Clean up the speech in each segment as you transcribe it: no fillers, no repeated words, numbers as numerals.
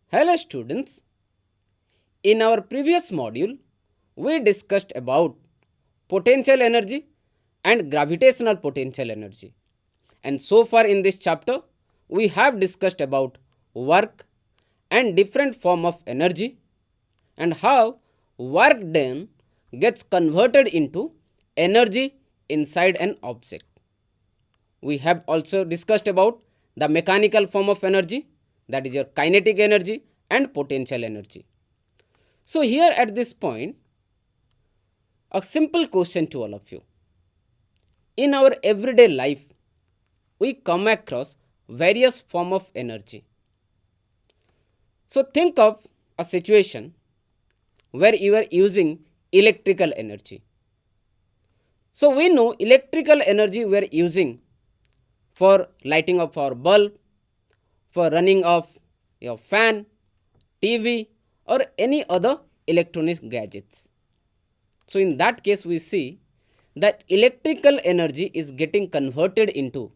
Hello students, in our previous module we discussed about potential energy and gravitational potential energy, and so far in this chapter we have discussed about work and different form of energy and how work done gets converted into energy inside an object. We have also discussed about the mechanical form of energy, that is your kinetic energy and potential energy. So here at this point, a simple question to all of you. In our everyday life, we come across various form of energy. So think of a situation where you are using electrical energy. So we know electrical energy we are using for lighting of our bulb, for running of your fan, TV or any other electronic gadgets. So in that case we see that electrical energy is getting converted into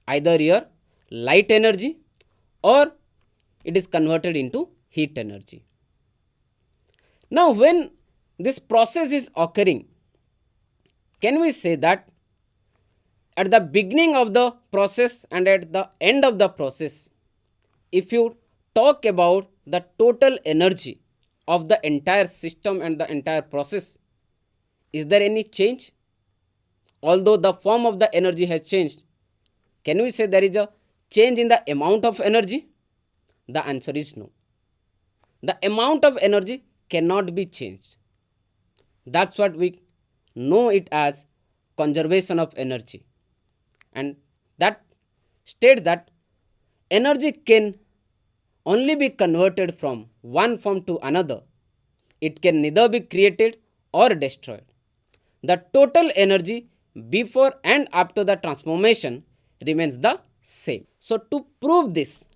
either your light energy or it is converted into heat energy. Now when this process is occurring, can we say that at the beginning of the process and at the end of the process, if you talk about the total energy of the entire system and the entire process, is there any change? Although the form of the energy has changed, can we say there is a change in the amount of energy? The answer is no. The amount of energy cannot be changed. That's what we know it as conservation of energy. And that states that energy can only be converted from one form to another. It can neither be created or destroyed. The total energy before and after the transformation remains the same. So to prove this,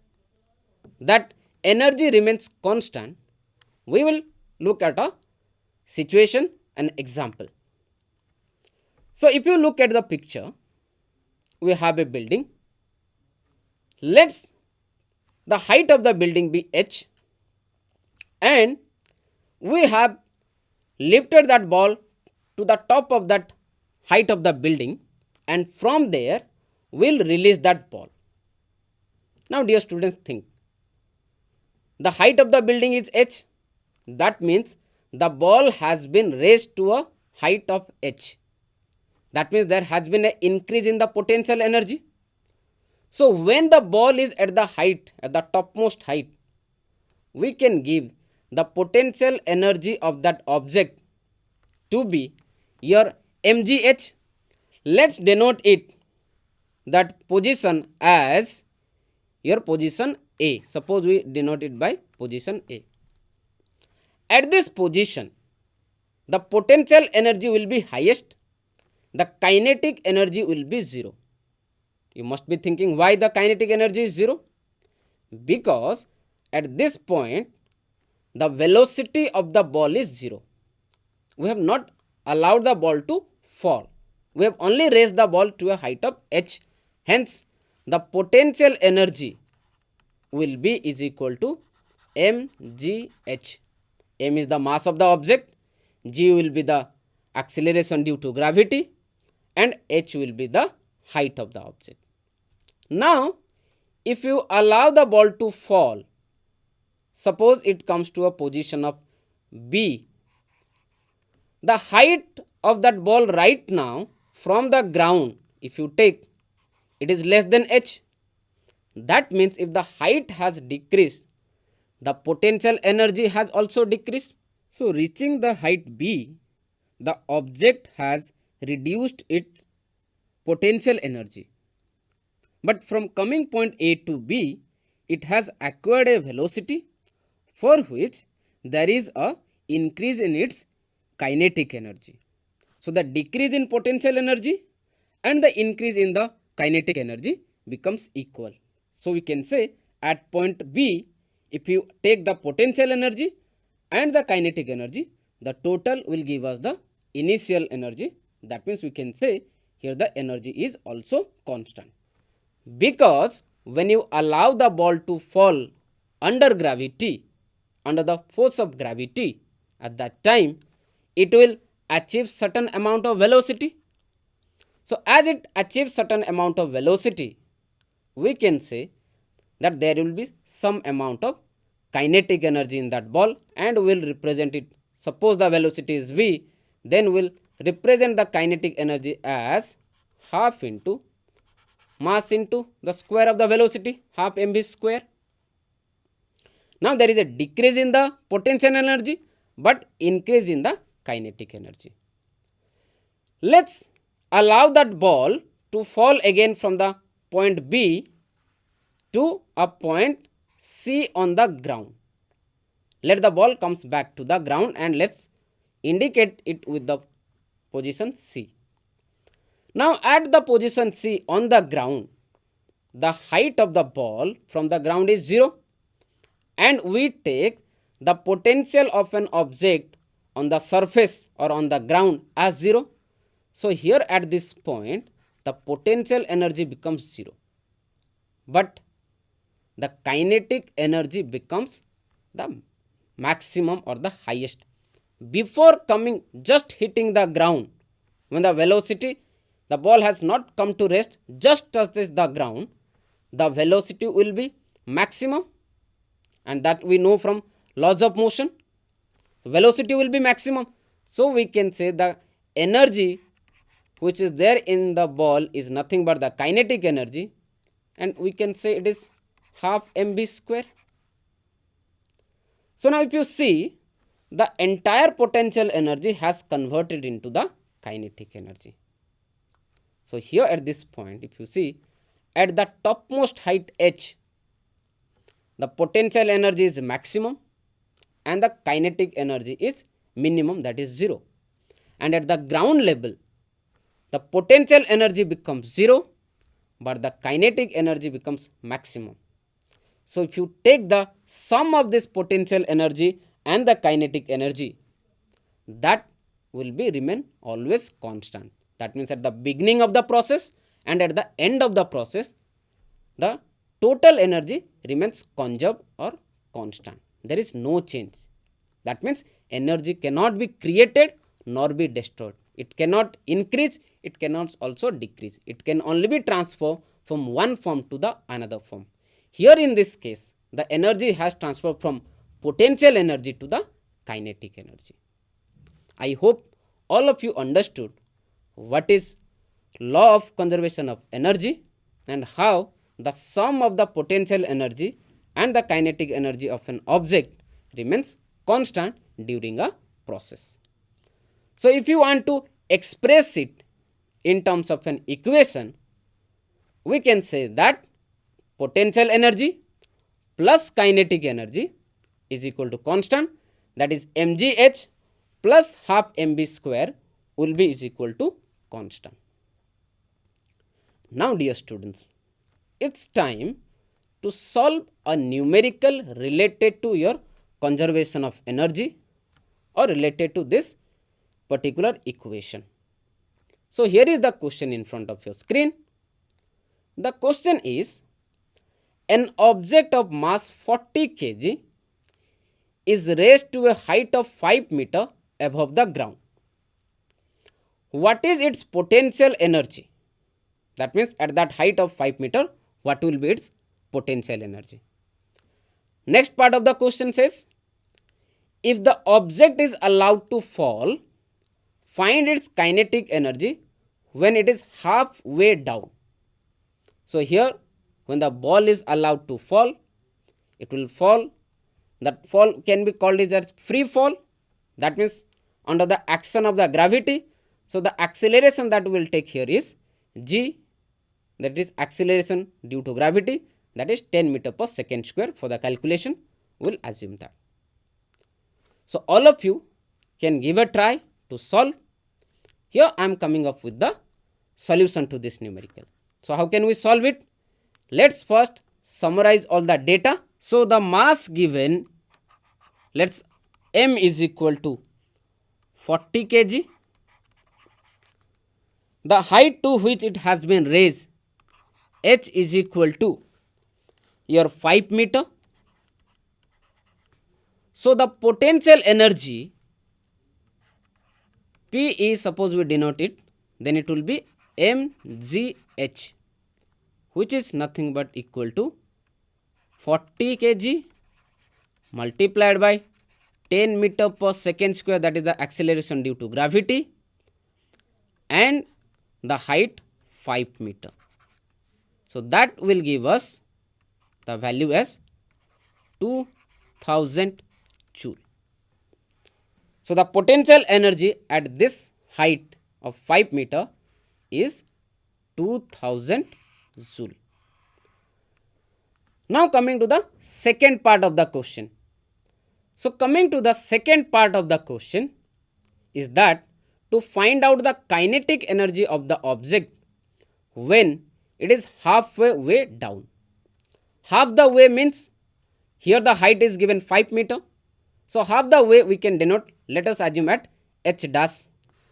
that energy remains constant, we will look at a situation, an example. So if you look at the picture, we have a building. Let's the height of the building be h, and we have lifted that ball to the top of that height of the building, and from there we'll release that ball. Now dear students, think, the height of the building is h, that means the ball has been raised to a height of h. That means there has been an increase in the potential energy. So when the ball is at the height, at the topmost height, we can give the potential energy of that object to be your mgh. Let's denote it, that position, as your position A. Suppose we denote it by position A. At this position, the potential energy will be highest, the kinetic energy will be 0. You must be thinking, why the kinetic energy is 0? Because at this point the velocity of the ball is 0. We have not allowed the ball to fall. We have only raised the ball to a height of h. Hence the potential energy will be is equal to mgh. M is the mass of the object, g will be the acceleration due to gravity, and h will be the height of the object. Now if you allow the ball to fall, suppose it comes to a position of B, the height of that ball right now from the ground, if you take, it is less than h. That means if the height has decreased, the potential energy has also decreased. So reaching the height B, the object has reduced its potential energy. But from coming point A to B, it has acquired a velocity for which there is a increase in its kinetic energy. So the decrease in potential energy and the increase in the kinetic energy becomes equal. So we can say at point B, if you take the potential energy and the kinetic energy, the total will give us the initial energy. That means we can say here the energy is also constant. Because when you allow the ball to fall under gravity, under the force of gravity, at that time it will achieve certain amount of velocity. So as it achieves certain amount of velocity, we can say that there will be some amount of kinetic energy in that ball, and we will represent it. Suppose the velocity is v, then we will represent the kinetic energy as half into mass into the square of the velocity, half mv square. Now there is a decrease in the potential energy but increase in the kinetic energy. Let's allow that ball to fall again from the point B to a point C on the ground. Let the ball comes back to the ground and let's indicate it with the position C. Now at the position C on the ground, the height of the ball from the ground is 0, and we take the potential of an object on the surface or on the ground as 0. So here at this point the potential energy becomes 0, but the kinetic energy becomes the maximum or the highest. Before coming, just hitting the ground, when the velocity, the ball has not come to rest, just touches the ground, the velocity will be maximum, and that we know from laws of motion. Velocity will be maximum. So we can say the energy which is there in the ball is nothing but the kinetic energy, and we can say it is half mv square. So now if you see, the entire potential energy has converted into the kinetic energy. So here at this point, if you see, at the topmost height h, the potential energy is maximum and the kinetic energy is minimum, that is 0. And at the ground level, the potential energy becomes 0, but the kinetic energy becomes maximum. So if you take the sum of this potential energy and the kinetic energy, that will be remain always constant. That means at the beginning of the process and at the end of the process, the total energy remains conserved or constant. There is no change. That means energy cannot be created nor be destroyed. It cannot increase, it cannot also decrease. It can only be transferred from one form to the another form. Here in this case, the energy has transferred from potential energy to the kinetic energy. I hope all of you understood what is law of conservation of energy and how the sum of the potential energy and the kinetic energy of an object remains constant during a process. So if you want to express it in terms of an equation, we can say that potential energy plus kinetic energy is equal to constant, that is mgh plus half mv square will be is equal to constant. Now dear students, it's time to solve a numerical related to your conservation of energy or related to this particular equation. So here is the question in front of your screen. The question is, an object of mass 40 kg is raised to a height of 5 meter above the ground. What is its potential energy? That means at that height of 5 meter, what will be its potential energy? Next part of the question says, if the object is allowed to fall, find its kinetic energy when it is halfway down. So here, when the ball is allowed to fall, it will fall. That fall can be called as free fall. That means under the action of the gravity. So the acceleration that we will take here is g, that is acceleration due to gravity, that is 10 meter per second square. For the calculation, we will assume that. So all of you can give a try to solve. Here I am coming up with the solution to this numerical. So how can we solve it? Let's first summarize all the data. So the mass given, let's m is equal to 40 kg. The height to which it has been raised, h is equal to your 5 meter. So the potential energy P is, suppose we denote it, then it will be mgh, which is nothing but equal to 40 kg multiplied by 10 meter per second square, that is the acceleration due to gravity, and the height 5 meter. So that will give us the value as 2000 joule. So the potential energy at this height of 5 meter is 2000 joule. Now coming to the second part of the question. So coming to the second part of the question is that to find out the kinetic energy of the object when it is halfway down. Half the way means here the height is given 5 meter. So half the way we can denote, let us assume at h dash.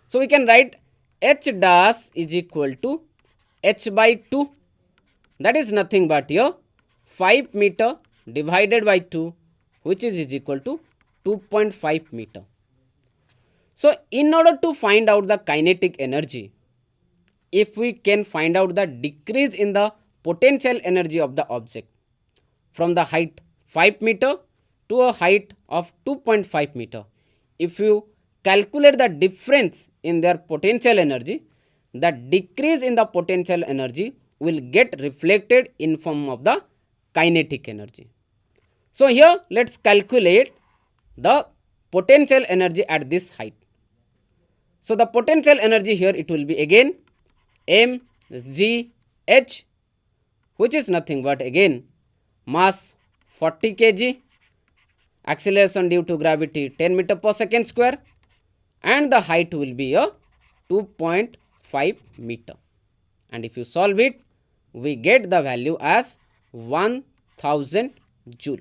So we can write h dash is equal to h by 2, that is nothing but here 5 meter divided by 2, which is equal to 2.5 meter. So in order to find out the kinetic energy, if we can find out the decrease in the potential energy of the object from the height 5 meter to a height of 2.5 meter, if you calculate the difference in their potential energy, the decrease in the potential energy will get reflected in form of the kinetic energy. So here let us calculate the potential energy at this height. So the potential energy here, it will be again mgh, which is nothing but again mass 40 kg, acceleration due to gravity 10 meter per second square, and the height will be a 2.5 meter. And if you solve it, we get the value as 1000 joule.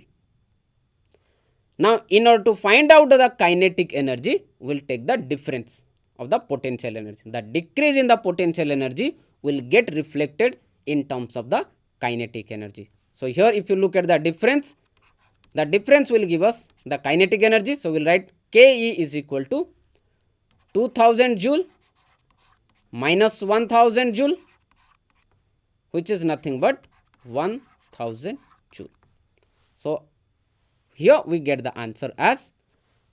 Now in order to find out the kinetic energy, we will take the difference of the potential energy. The decrease in the potential energy will get reflected in terms of the kinetic energy. So here if you look at the difference will give us the kinetic energy. So we will write Ke is equal to 2000 joule minus 1000 joule, which is nothing but 1000 joule. So here we get the answer as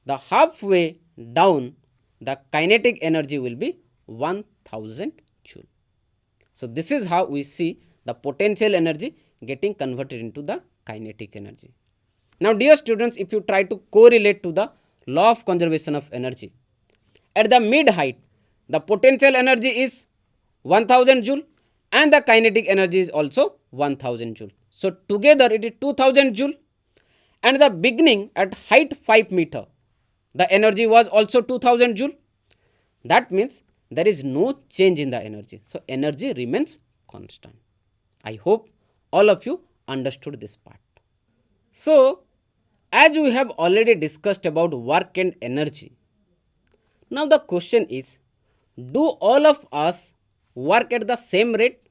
the halfway down the kinetic energy will be 1000 joule. So this is how we see the potential energy getting converted into the kinetic energy. Now dear students, if you try to correlate to the law of conservation of energy, at the mid height the potential energy is 1000 joule and the kinetic energy is also 1000 joule. So together it is 2000 joule, and the beginning at height 5 meter the energy was also 2000 joule. That means there is no change in the energy. So energy remains constant. I hope all of you understood this part. So as we have already discussed about work and energy, now the question is, do all of us work at the same rate?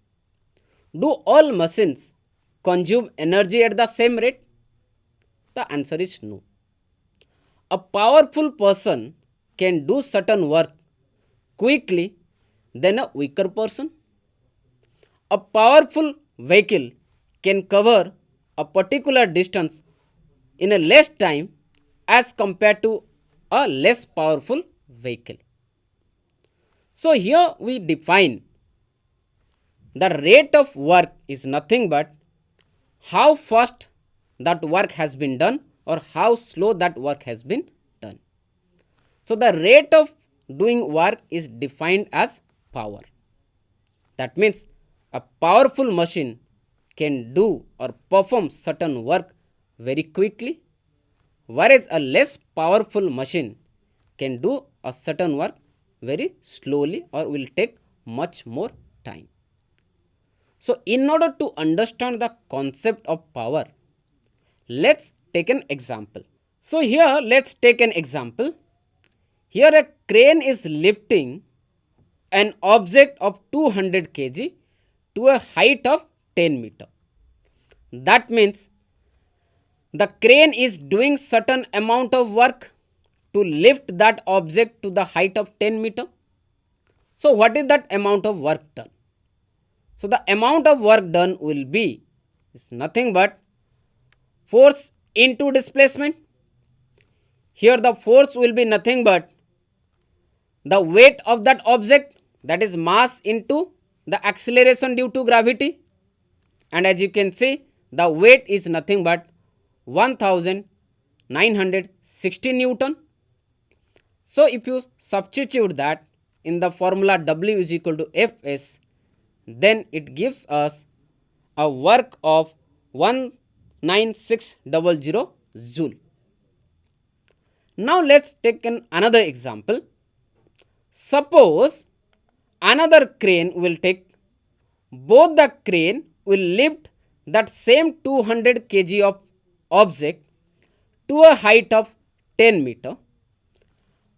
Do all machines consume energy at the same rate? The answer is no. A powerful person can do certain work quickly than a weaker person. A powerful vehicle can cover a particular distance in a less time as compared to a less powerful vehicle. So here we define the rate of work is nothing but how fast that work has been done or how slow that work has been done. So the rate of doing work is defined as power. That means a powerful machine can do or perform certain work very quickly, whereas a less powerful machine can do a certain work very slowly or will take much more time. So in order to understand the concept of power, let's take an example. So here let's take an example. Here a crane is lifting an object of 200 kg to a height of 10 meter. That means the crane is doing certain amount of work to lift that object to the height of 10 meter. So what is that amount of work done? So the amount of work done will be is nothing but force into displacement. Here the force will be nothing but the weight of that object, that is mass into the acceleration due to gravity, and as you can see the weight is nothing but 1960 Newton. So if you substitute that in the formula W is equal to Fs, then it gives us a work of 19600 joule. Now let's take another example. Suppose another crane will take, both the crane will lift that same 200 kg of object to a height of 10 meter.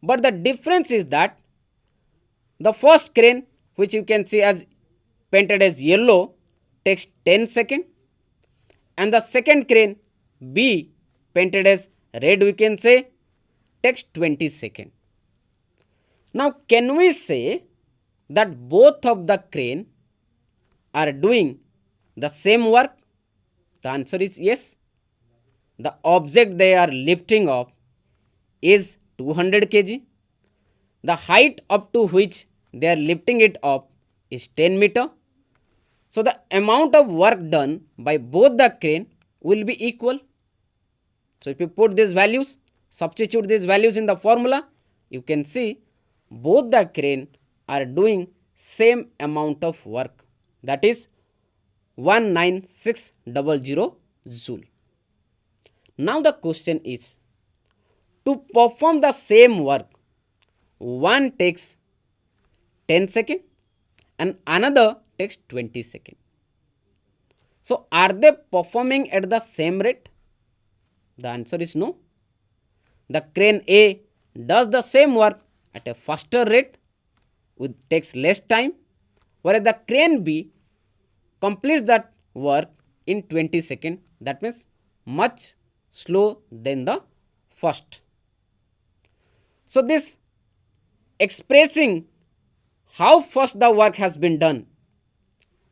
But the difference is that the first crane, which you can see as painted as yellow, takes 10 seconds, and the second crane B, painted as red, we can say takes 20 seconds. Now can we say that both of the crane are doing the same work? The answer is yes. The object they are lifting up is 200 kg. The height up to which they are lifting it up is 10 meter. So the amount of work done by both the crane will be equal. So if you put these values, substitute these values in the formula, you can see both the crane are doing same amount of work, that is 19600 joule. Now the question is, to perform the same work, one takes 10 seconds and another takes 20 seconds. So are they performing at the same rate? The answer is no. The crane A does the same work at a faster rate, which takes less time, whereas the crane B completes that work in 20 seconds, that means much slow than the first. So this expressing how fast the work has been done,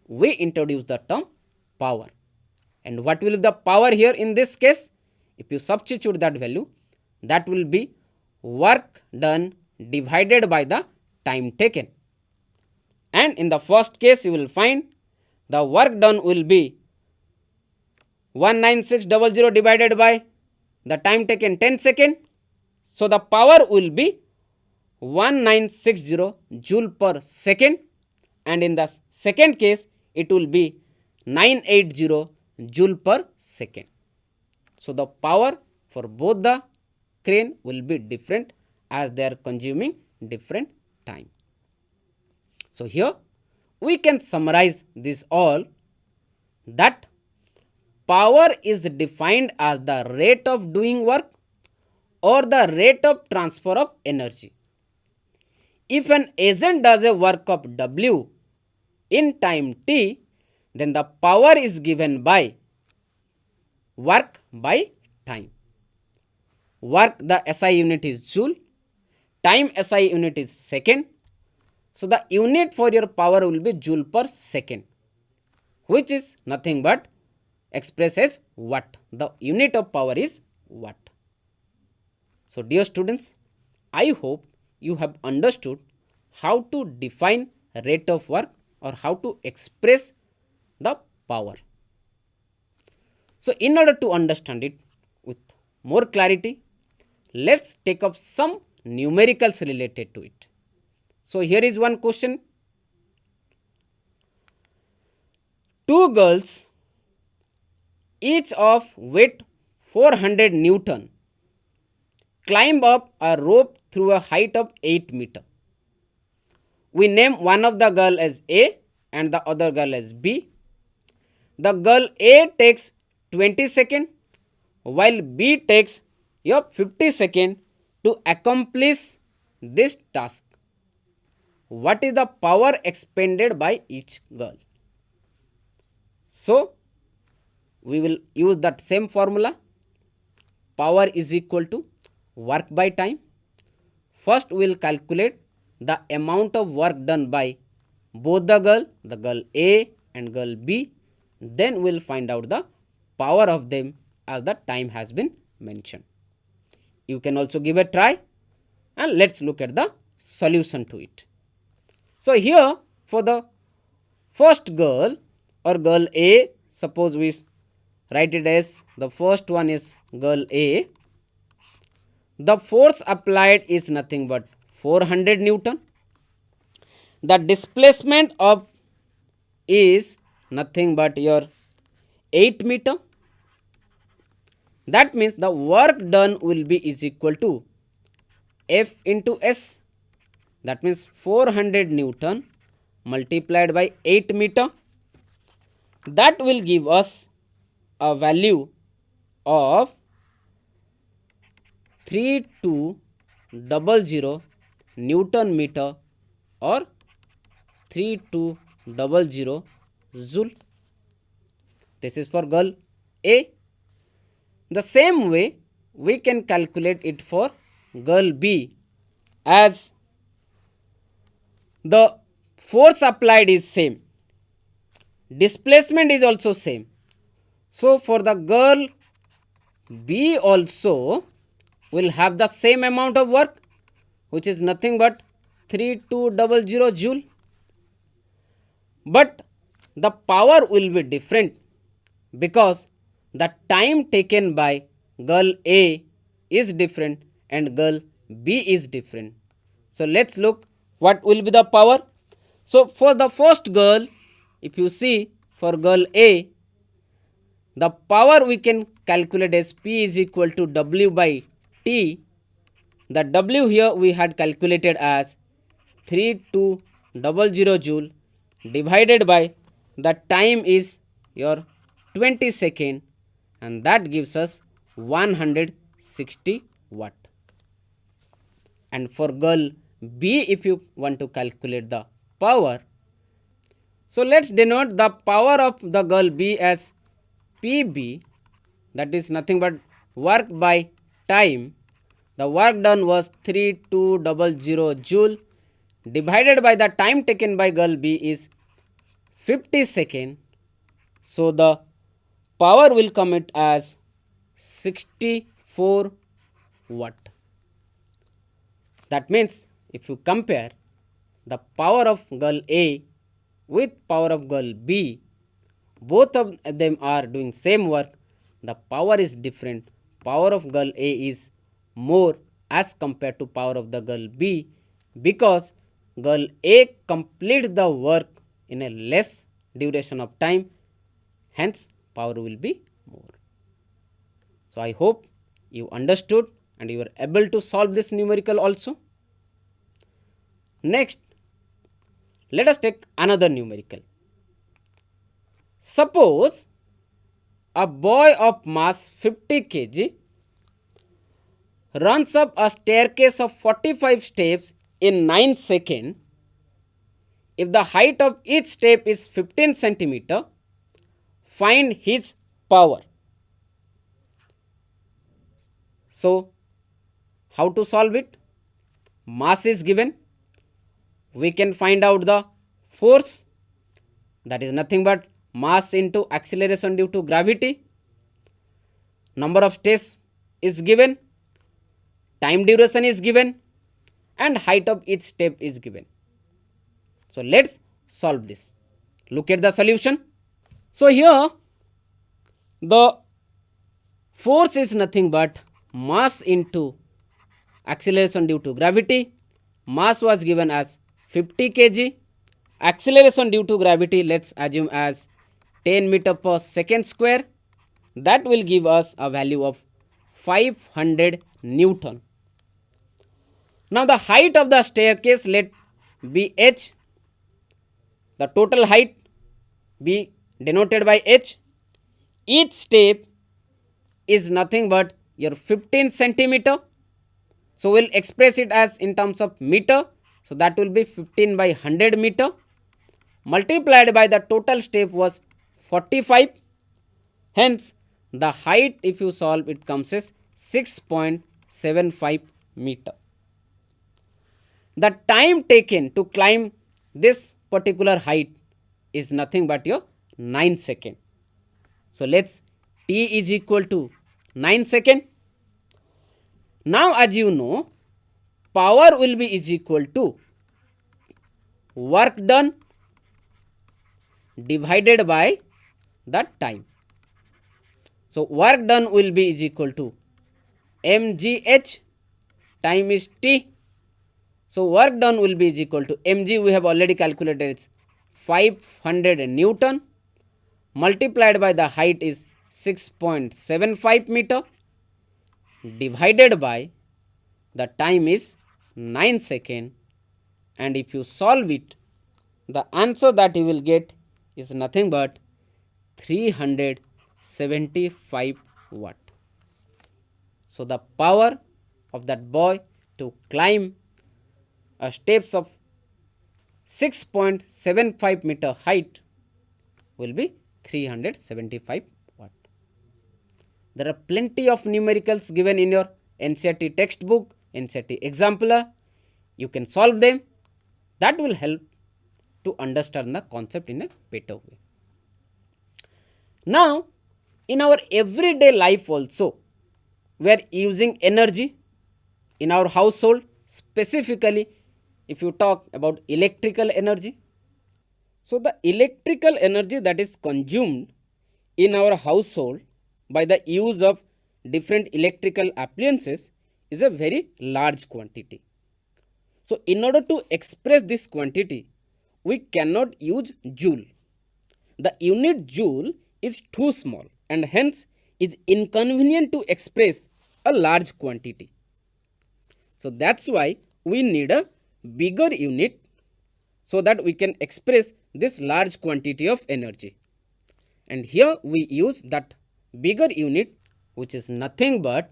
we introduce the term power. And what will be the power here in this case? If you substitute that value, that will be work done divided by the time taken. And in the first case, you will find the work done will be 19600 divided by the time taken 10 seconds. So the power will be 1960 joule per second, and in the second case it will be 980 joule per second. So the power for both the crane will be different as they are consuming different time. So here we can summarize this all, that power is defined as the rate of doing work or the rate of transfer of energy. If an agent does a work of W in time T, then the power is given by work by time. Work, the SI unit is joule, time SI unit is second. So the unit for your power will be joule per second, which is nothing but expressed as watt. The unit of power is watt. So dear students, I hope you have understood how to define rate of work or how to express the power. So in order to understand it with more clarity, let's take up some numericals related to it. So here is one question. Two girls, each of weight 400 Newton, climb up a rope through a height of 8 meter. We name one of the girl as A and the other girl as B. The girl A takes 20 seconds while B takes 50 seconds to accomplish this task. What is the power expended by each girl? So we will use that same formula. power is equal to work by time. First we will calculate the amount of work done by both the girl A and girl B. Then we will find out the power of them as the time has been mentioned. You can also give a try and let's look at the solution to it. So here for the first girl or girl A, suppose we write it as the first one is girl A. The force applied is nothing but 400 Newton. The displacement of is nothing but your 8 meter. That means the work done will be is equal to F into S. That means 400 Newton multiplied by 8 meter. That will give us a value of 3200 Newton meter or 3200 joule. This is for girl A. The same way we can calculate it for girl B, as the force applied is same, displacement is also same. So for the girl B also will have the same amount of work, which is nothing but 3200 joule. But the power will be different because the time taken by girl A is different and girl B is different. So let's look what will be the power. So for the first girl, if you see for girl A, the power we can calculate as P is equal to W by T. The W here we had calculated as 3200 joule divided by the time is your 20 second, and that gives us 160 watt. And for girl B, if you want to calculate the power, so let's denote the power of the girl B as PB, that is nothing but work by time. The work done was 3200 joule divided by the time taken by girl B is 50 second. So the power will come it as 64 watt. That means if you compare the power of girl A with power of girl B, both of them are doing same work. The power is different. Power of girl A is more as compared to power of the girl B, because girl A completes the work in a less duration of time, hence power will be more. So I hope you understood and you are able to solve this numerical also. Next, let us take another numerical. Suppose a boy of mass 50 kg runs up a staircase of 45 steps in 9 seconds. If the height of each step is 15 centimeter, find his power. So, how to solve it? Mass is given. We can find out the force, that is nothing but mass into acceleration due to gravity. Number of steps is given, time duration is given, and height of each step is given. So let's solve this. Look at the solution. So here the force is nothing but mass into acceleration due to gravity. Mass was given as 50 kg. Acceleration due to gravity, let's assume as 10 meter per second square. That will give us a value of 500 Newton. Now the height of the staircase let be h. The total height be denoted by h. Each step is nothing but your 15 centimeter. So we'll express it as in terms of meter. So that will be 15 by 100 meter multiplied by the total step was 45. Hence the height, if you solve, it comes as 6.75 meter. The time taken to climb this particular height is nothing but your 9 seconds. So let's t is equal to 9 seconds. Now as you know, power will be is equal to work done divided by the time. So work done will be is equal to mgh, time is t. So work done will be is equal to mg, we have already calculated, it's 500 Newton, multiplied by the height is 6.75 meter, divided by the time is 9 seconds, and if you solve it, the answer that you will get is nothing but 375 watt. So the power of that boy to climb a steps of 6.75 meter height will be 375 watt. There are plenty of numericals given in your NCERT textbook, NCERT exampler. You can solve them. That will help to understand the concept in a better way. Now, in our everyday life also, we are using energy in our household, specifically if you talk about electrical energy. So the electrical energy that is consumed in our household by the use of different electrical appliances is a very large quantity. So in order to express this quantity, we cannot use joule. The unit joule is too small and hence is inconvenient to express a large quantity. So that's why we need a bigger unit so that we can express this large quantity of energy. And here we use that bigger unit, which is nothing but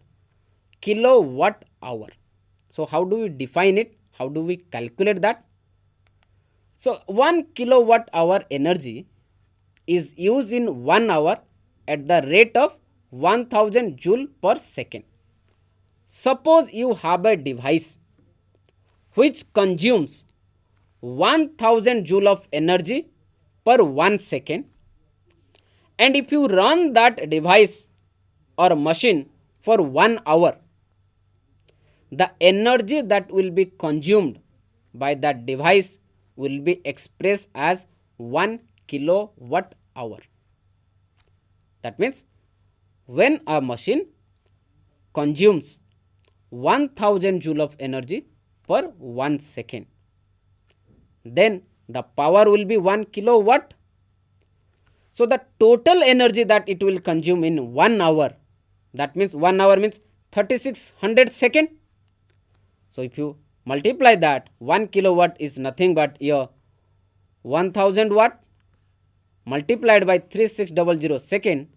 kilowatt hour. So how do we define it? How do we calculate that? So 1 kilowatt hour energy is used in 1 hour at the rate of 1000 joule per second. Suppose you have a device which consumes 1000 joule of energy per 1 second, and if you run that device or machine for 1 hour, the energy that will be consumed by that device will be expressed as 1 kilowatt hour. That means when a machine consumes 1000 joule of energy per 1 second, then the power will be 1 kilowatt. So the total energy that it will consume in 1 hour, that means 1 hour means 3600 seconds. So if you multiply that, 1 kilowatt is nothing but your 1000 watt multiplied by 3600 second,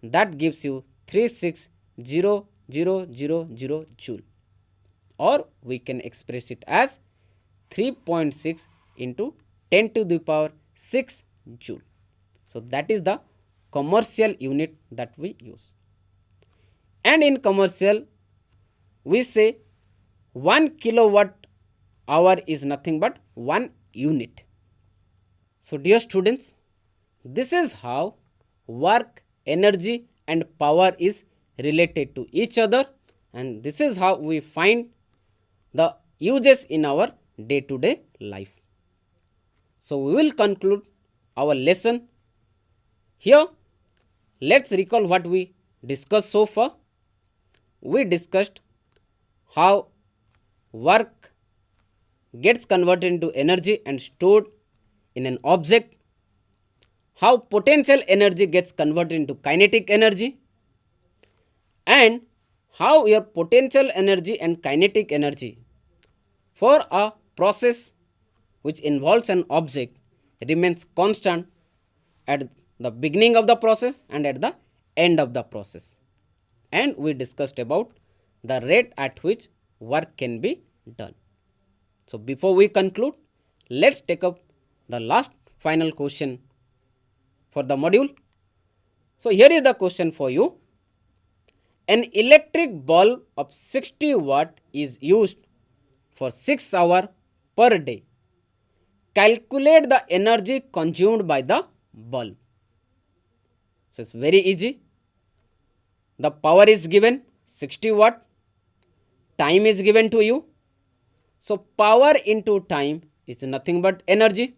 that gives you 360,000 joule, or we can express it as 3.6 into 10 to the power 6 joule. So that is the commercial unit that we use. And in commercial, we say 1 kilowatt hour is nothing but 1 unit. So dear students, this is how work, energy and power is related to each other, and this is how we find the uses in our day-to-day life. So we will conclude our lesson here. Let's recall what we discussed so far. We discussed how work gets converted into energy and stored in an object, how potential energy gets converted into kinetic energy, and how your potential energy and kinetic energy for a process which involves an object remains constant at the beginning of the process and at the end of the process. And we discussed about the rate at which work can be done. So before we conclude, let's take up the last final question for the module. So here is the question for you. An electric bulb of 60 watt is used for 6 hours per day. Calculate the energy consumed by the bulb. So it's very easy. The power is given 60 watt, time is given to you. So power into time is nothing but energy,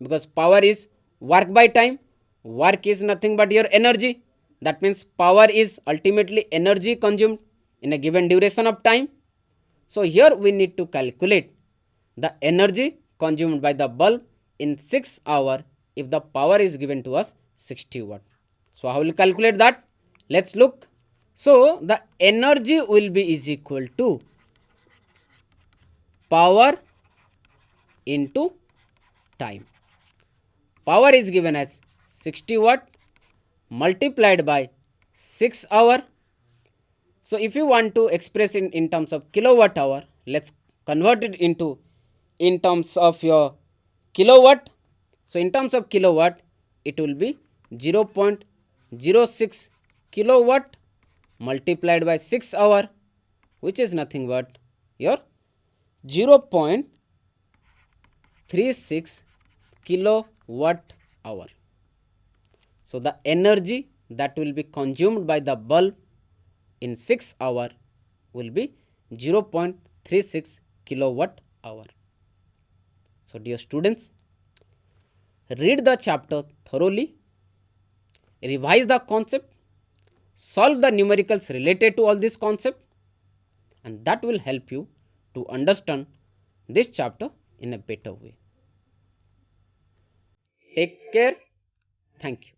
because power is work by time, work is nothing but your energy. That means power is ultimately energy consumed in a given duration of time. So here we need to calculate the energy consumed by the bulb in 6 hours if the power is given to us 60 watt. So how will you calculate that? Let's look. So the energy will be is equal to power into time. Power is given as 60 watt multiplied by 6 hour. So if you want to express in terms of kilowatt hour, let's convert it into in terms of your kilowatt. So in terms of kilowatt, it will be 0.06 kilowatt multiplied by 6 hour, which is nothing but your 0.36 kilowatt hour. So the energy that will be consumed by the bulb in 6 hours will be 0.36 kilowatt hour. So dear students, read the chapter thoroughly, revise the concept, solve the numericals related to all this concept, and that will help you to understand this chapter in a better way. Take care. Thank you.